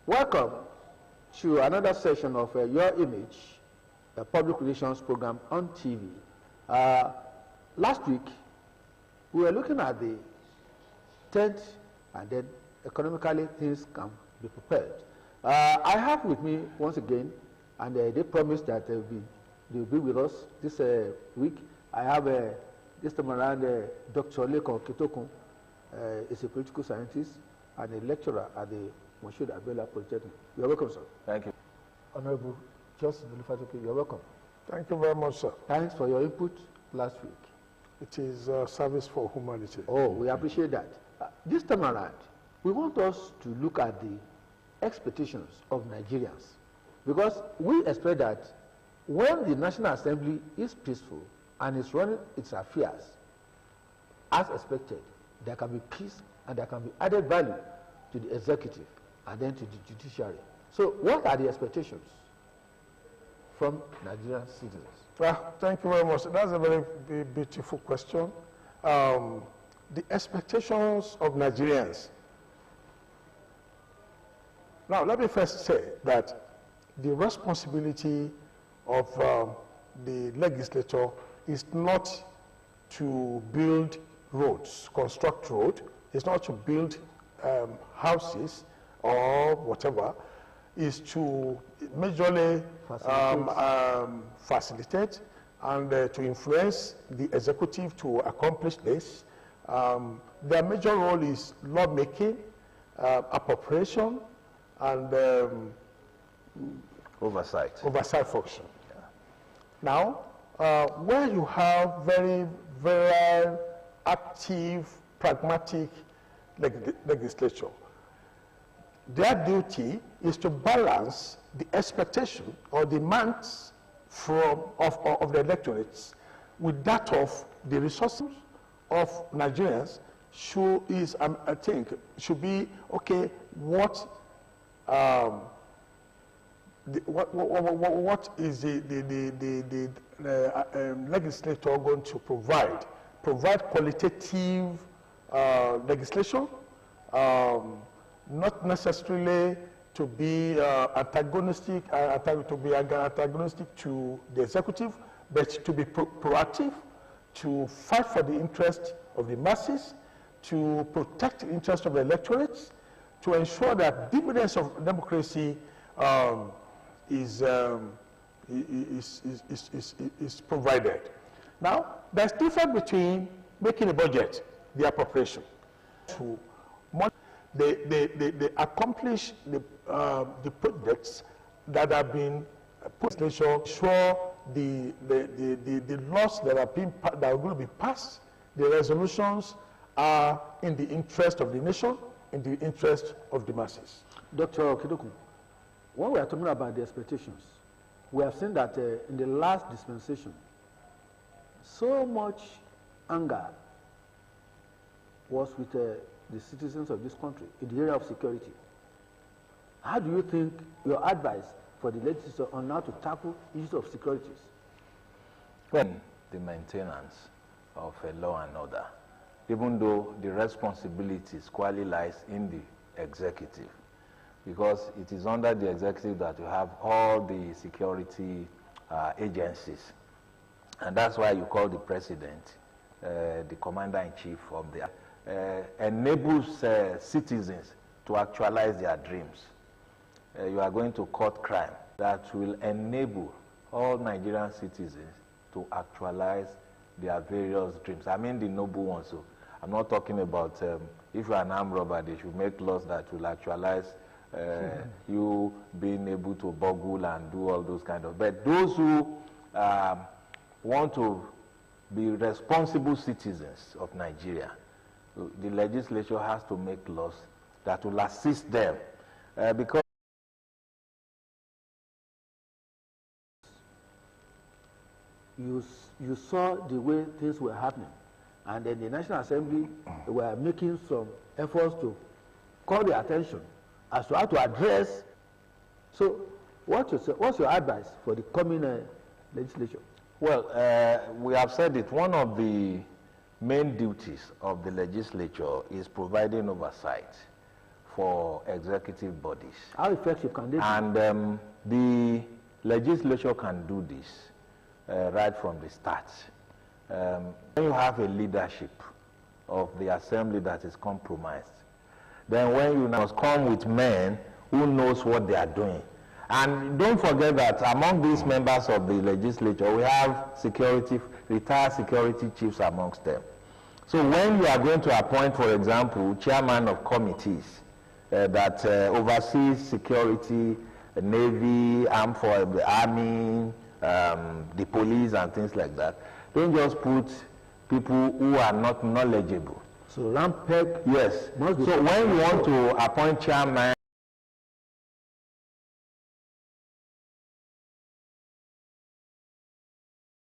Welcome to another session of Your Image, a public relations program on TV. Last week, we were looking at the tent, and then economically things can be prepared. I have with me once again, and they promised that they'll be with us this week. I have this time around Dr. Leko Kitokun, is a political scientist and a lecturer at the Abeokuta Polytechnic. You're welcome, sir. Thank you. Honorable Justice Olufatoke, you're welcome. Thank you very much, sir. Thanks for your input last week. It is service for humanity. Oh, we appreciate that. This time around, we want us to look at the expectations of Nigerians, because we expect that when the National Assembly is peaceful and is running its affairs as expected, there can be peace and there can be added value to the executive and then to the judiciary. So what are the expectations from Nigerian citizens? Well, thank you very much. That's a very beautiful question. The expectations of Nigerians. Now, let me first say that the responsibility of the legislature is not to build roads, construct roads. It's not to build houses or whatever. Is to majorly facilitate and to influence the executive to accomplish this. Their major role is lawmaking, appropriation, and Oversight function. Yeah. Now, where you have very, very active, pragmatic legislature, their duty is to balance the expectation or demands of the electorates with that of the resources of Nigerians. I think, should be okay. What is the legislator going to provide? Provide qualitative legislation. Not necessarily to be antagonistic to the executive, but to be proactive, to fight for the interest of the masses, to protect the interest of the electorates, to ensure that dividends of democracy is provided. Now, there's difference between making a budget, the appropriation, to they accomplish the projects that have been put in place, sure the laws that are going to be passed, the resolutions are in the interest of the nation, in the interest of the masses. Dr. Kitokun, when we are talking about the expectations, we have seen that in the last dispensation, so much anger was with the citizens of this country in the area of security. How do you think your advice for the legislature on how to tackle issues of securities? Well, the maintenance of law and order, even though the responsibility squarely lies in the executive, because it is under the executive that you have all the security agencies. And that's why you call the president the commander-in-chief of the enables citizens to actualize their dreams. You are going to cut crime that will enable all Nigerian citizens to actualize their various dreams. I mean the noble ones. So I'm not talking about if you are an armed robber, they should make laws that will actualize you being able to burgle and do all those kind of. But those who want to be responsible citizens of Nigeria, the legislature has to make laws that will assist them because you saw the way things were happening, and then the National Assembly were making some efforts to call the attention as to how to address. So what's your advice for the coming legislature? Well, we have said it. One of the main duties of the legislature is providing oversight for executive bodies. How effective can they be? And the legislature can do this right from the start. When you have a leadership of the assembly that is compromised, then when you must come with men who knows what they are doing. And don't forget that among these members of the legislature, we have retired security chiefs amongst them. So when you are going to appoint, for example, chairman of committees that oversees security, the Navy, armed for the Army, the police and things like that, don't just put people who are not knowledgeable. So rampant. Yes. So when you want to appoint chairman